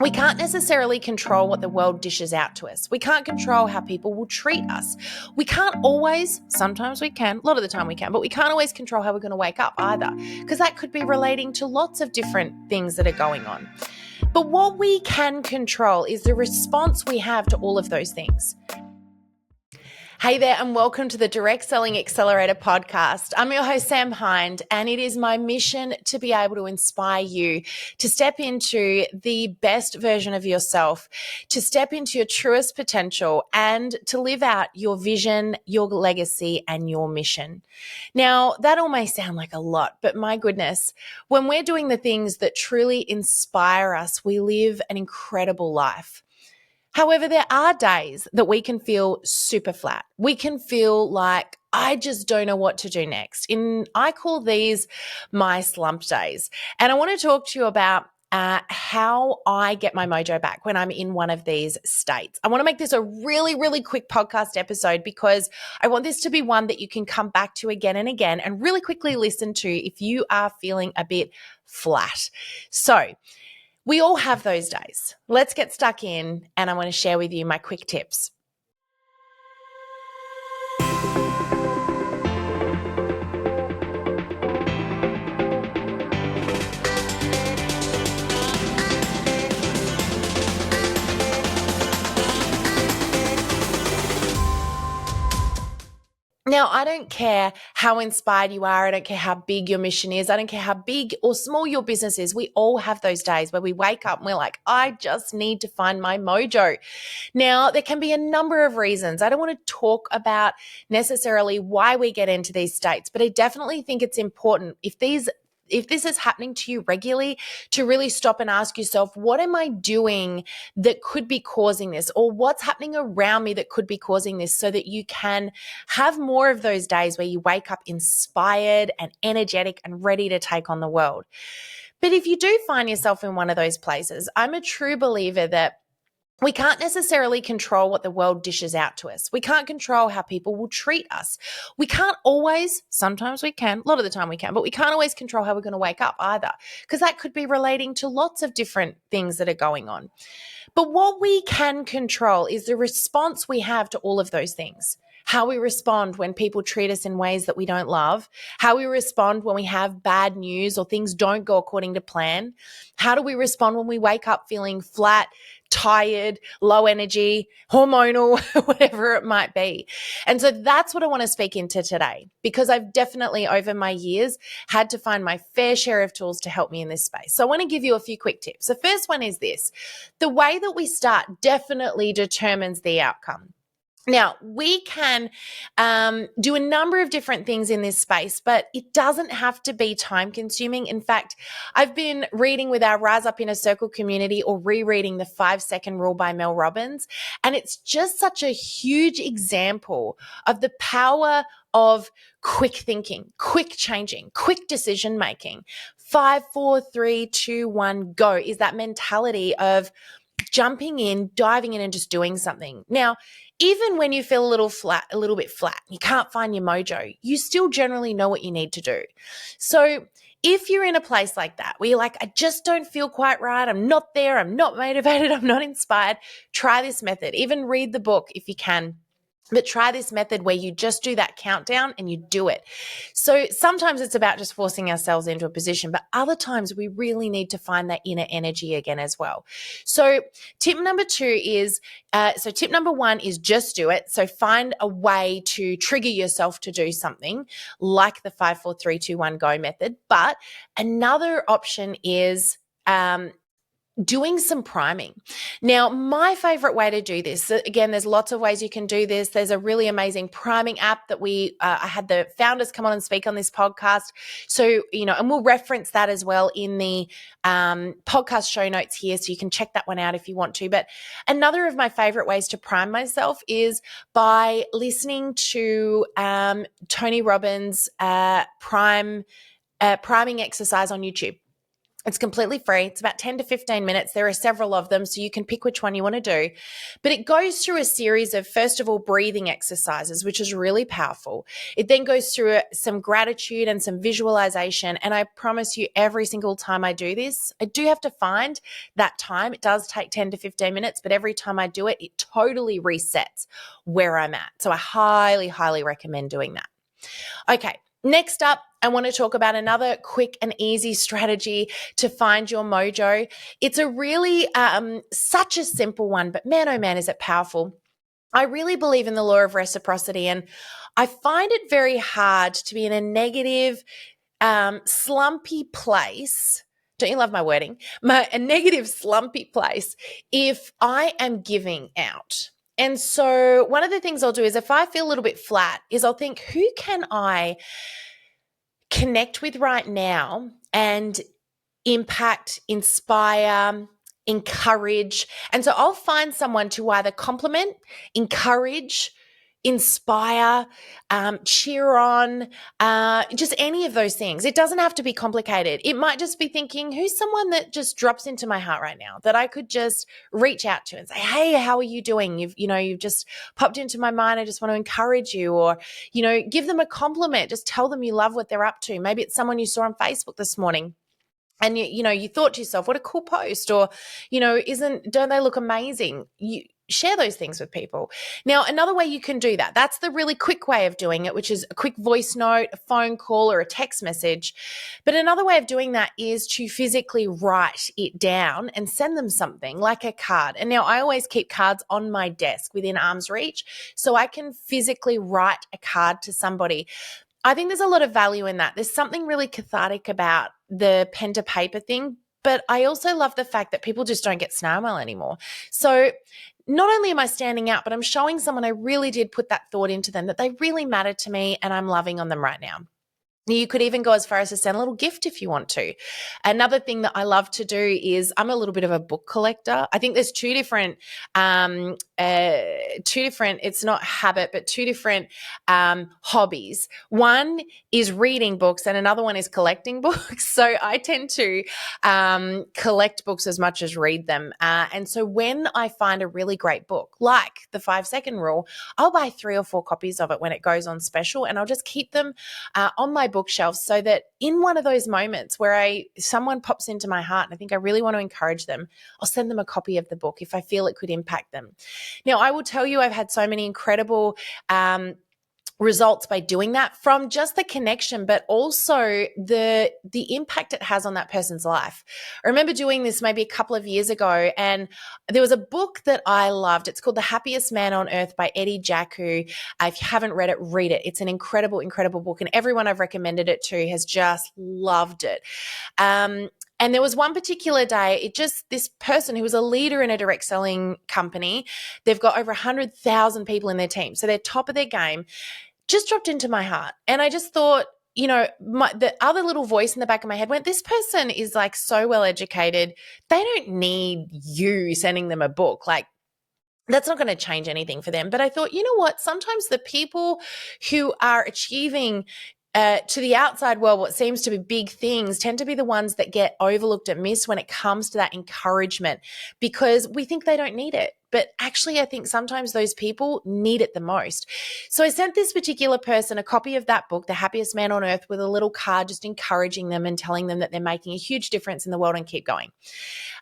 We can't necessarily control what the world dishes out to us. We can't control how people will treat us. We can't always, sometimes we can, a lot of the time we can, but we can't always control how we're going to wake up either, because that could be relating to lots of different things that are going on. But what we can control is the response we have to all of those things. Hey there, and welcome to the Direct Selling Accelerator Podcast. I'm your host, Sam Hind, and it is my mission to be able to inspire you to step into the best version of yourself, to step into your truest potential, and to live out your vision, your legacy, and your mission. Now, that all may sound like a lot, but my goodness, when we're doing the things that truly inspire us, we live an incredible life. However, there are days that we can feel super flat. We can feel like, I just don't know what to do next. I call these my slump days. And I want to talk to you about how I get my mojo back when I'm in one of these states. I want to make this a really, really quick podcast episode because I want this to be one that you can come back to again and again and really quickly listen to if you are feeling a bit flat. So, we all have those days. Let's get stuck in, and I want to share with you my quick tips. Now, I don't care how inspired you are. I don't care how big your mission is. I don't care how big or small your business is. We all have those days where we wake up and we're like, I just need to find my mojo. Now, there can be a number of reasons. I don't want to talk about necessarily why we get into these states, but I definitely think it's important if this is happening to you regularly, to really stop and ask yourself, what am I doing that could be causing this? Or what's happening around me that could be causing this, so that you can have more of those days where you wake up inspired and energetic and ready to take on the world. But if you do find yourself in one of those places, I'm a true believer that we can't necessarily control what the world dishes out to us. We can't control how people will treat us. We can't always, sometimes we can, a lot of the time we can, but we can't always control how we're going to wake up either, because that could be relating to lots of different things that are going on. But what we can control is the response we have to all of those things. How we respond when people treat us in ways that we don't love, how we respond when we have bad news or things don't go according to plan. How do we respond when we wake up feeling flat, tired, low energy, hormonal, whatever it might be. And so that's what I want to speak into today, because I've definitely over my years had to find my fair share of tools to help me in this space. So I want to give you a few quick tips. The first one is this: the way that we start definitely determines the outcome. Now, we can do a number of different things in this space, but it doesn't have to be time consuming. In fact, I've been reading with our Rise Up Inner Circle community, or rereading the 5-Second Rule by Mel Robbins. And it's just such a huge example of the power of quick thinking, quick changing, quick decision making. 5, 4, 3, 2, 1, go is that mentality of jumping in, diving in, and just doing something. Now, even when you feel a little bit flat, you can't find your mojo, you still generally know what you need to do. So if you're in a place like that, where you're like, I just don't feel quite right, I'm not there, I'm not motivated, I'm not inspired, try this method. Even read the book if you can. But try this method where you just do that countdown and you do it. So sometimes it's about just forcing ourselves into a position, but other times we really need to find that inner energy again as well. So tip number 1 is just do it. So find a way to trigger yourself to do something like the 5, 4, 3, 2, 1, go method. But another option is doing some priming. Now, my favorite way to do this, again, there's lots of ways you can do this. There's a really amazing priming app that I had the founders come on and speak on this podcast. So, and we'll reference that as well in the podcast show notes here. So you can check that one out if you want to. But another of my favorite ways to prime myself is by listening to Tony Robbins' priming exercise on YouTube. It's completely free. It's about 10 to 15 minutes. There are several of them, so you can pick which one you want to do. But it goes through a series of, first of all, breathing exercises, which is really powerful. It then goes through some gratitude and some visualization. And I promise you, every single time I do this, I do have to find that time. It does take 10 to 15 minutes, but every time I do it, it totally resets where I'm at. So I highly, highly recommend doing that. Okay. Next up, I want to talk about another quick and easy strategy to find your mojo. It's a really such a simple one, but man, oh man, is it powerful. I really believe in the law of reciprocity, and I find it very hard to be in a negative, slumpy place. Don't you love my wording? A negative, slumpy place if I am giving out. And so one of the things I'll do is if I feel a little bit flat is I'll think, who can I connect with right now and impact, inspire, encourage? And so I'll find someone to either compliment, encourage, inspire, cheer on, just any of those things. It doesn't have to be complicated. It might just be thinking, who's someone that just drops into my heart right now that I could just reach out to and say, hey, how are you doing? You've just popped into my mind. I just want to encourage you, or, give them a compliment. Just tell them you love what they're up to. Maybe it's someone you saw on Facebook this morning and you thought to yourself, what a cool post, or, don't they look amazing? You share those things with people. Now, another way you can do that, that's the really quick way of doing it, which is a quick voice note, a phone call, or a text message. But another way of doing that is to physically write it down and send them something like a card. And now I always keep cards on my desk within arm's reach, so I can physically write a card to somebody. I think there's a lot of value in that. There's something really cathartic about the pen to paper thing, but I also love the fact that people just don't get snail mail anymore. So not only am I standing out, but I'm showing someone I really did put that thought into them, that they really mattered to me and I'm loving on them right now. You could even go as far as to send a little gift if you want to. Another thing that I love to do is I'm a little bit of a book collector. I think there's two different, it's not habit, but two different hobbies. One is reading books and another one is collecting books. So I tend to collect books as much as read them. And so when I find a really great book, like the 5-second rule, I'll buy 3 or 4 copies of it when it goes on special, and I'll just keep them on my bookshelf, so that in one of those moments where someone pops into my heart and I think I really want to encourage them, I'll send them a copy of the book if I feel it could impact them. Now, I will tell you, I've had so many incredible results by doing that, from just the connection, but also the impact it has on that person's life. I remember doing this maybe a couple of years ago, and there was a book that I loved. It's called The Happiest Man on Earth by Eddie Jacku. If you haven't read it, read it. It's an incredible, incredible book, and everyone I've recommended it to has just loved it. And there was one particular day, this person who was a leader in a direct selling company, they've got over 100,000 people in their team, so they're top of their game, just dropped into my heart. And I just thought, the other little voice in the back of my head went, this person is like so well educated. They don't need you sending them a book. Like, that's not going to change anything for them. But I thought, you know what? Sometimes the people who are achieving to the outside world what seems to be big things tend to be the ones that get overlooked and missed when it comes to that encouragement, because we think they don't need it. But actually, I think sometimes those people need it the most. So I sent this particular person a copy of that book, The Happiest Man on Earth, with a little card just encouraging them and telling them that they're making a huge difference in the world and keep going.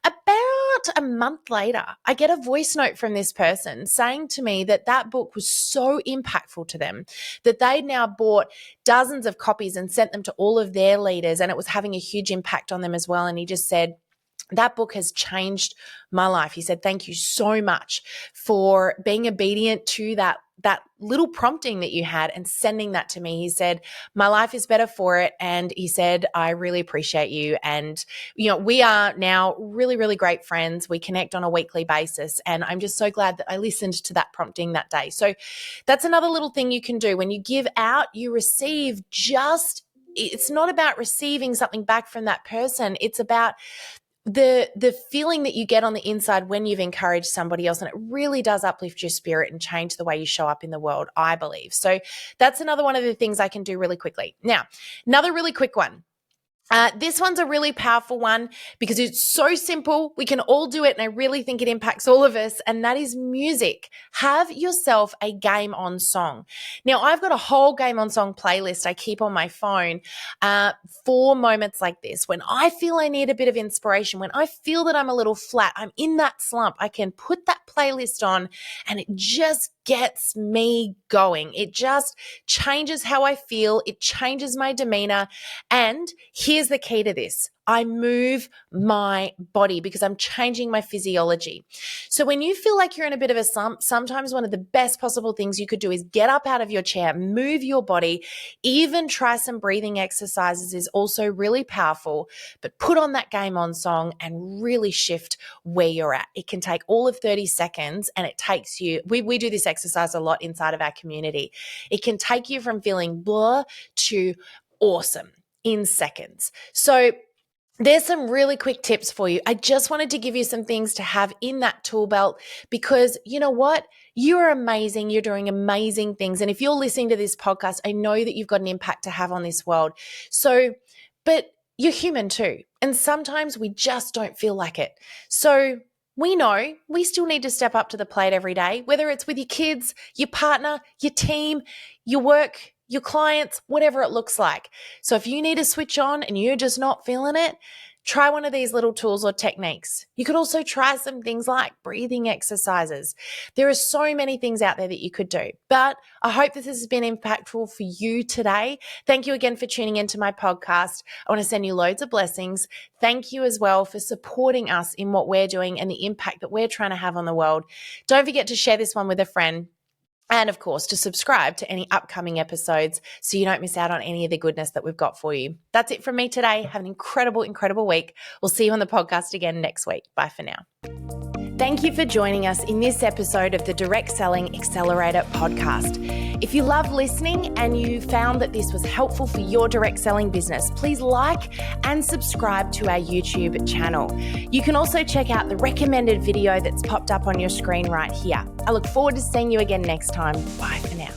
About a month later, I get a voice note from this person saying to me that that book was so impactful to them that they'd now bought dozens of copies and sent them to all of their leaders, and it was having a huge impact on them as well. And he just said, that book has changed my life. He said, thank you so much for being obedient to that little prompting that you had and sending that to me. He said, my life is better for it. And he said, I really appreciate you. And, we are now really, really great friends. We connect on a weekly basis. And I'm just so glad that I listened to that prompting that day. So that's another little thing you can do. When you give out, you receive. It's not about receiving something back from that person. It's about the feeling that you get on the inside when you've encouraged somebody else, and it really does uplift your spirit and change the way you show up in the world, I believe. So that's another one of the things I can do really quickly. Now, another really quick one. This one's a really powerful one because it's so simple. We can all do it, and I really think it impacts all of us, and that is music. Have yourself a game on song. Now, I've got a whole game on song playlist I keep on my phone for moments like this. When I feel I need a bit of inspiration, when I feel that I'm a little flat, I'm in that slump, I can put that playlist on and it just gets me going. It just changes how I feel. It changes my demeanor. And here's the key to this. I move my body because I'm changing my physiology. So when you feel like you're in a bit of a slump, sometimes one of the best possible things you could do is get up out of your chair, move your body, even try some breathing exercises is also really powerful, but put on that game on song and really shift where you're at. It can take all of 30 seconds and it takes you, we do this exercise a lot inside of our community. It can take you from feeling blah to awesome in seconds. So there's some really quick tips for you. I just wanted to give you some things to have in that tool belt because you know what? You're amazing. You're doing amazing things. And if you're listening to this podcast, I know that you've got an impact to have on this world. So, but you're human too. And sometimes we just don't feel like it. So we know we still need to step up to the plate every day, whether it's with your kids, your partner, your team, your work, your clients, whatever it looks like. So if you need to switch on and you're just not feeling it, try one of these little tools or techniques. You could also try some things like breathing exercises. There are so many things out there that you could do, but I hope this has been impactful for you today. Thank you again for tuning into my podcast. I want to send you loads of blessings. Thank you as well for supporting us in what we're doing and the impact that we're trying to have on the world. Don't forget to share this one with a friend. And of course, to subscribe to any upcoming episodes so you don't miss out on any of the goodness that we've got for you. That's it from me today. Have an incredible, incredible week. We'll see you on the podcast again next week. Bye for now. Thank you for joining us in this episode of the Direct Selling Accelerator Podcast. If you love listening and you found that this was helpful for your direct selling business, please like and subscribe to our YouTube channel. You can also check out the recommended video that's popped up on your screen right here. I look forward to seeing you again next time. Bye for now.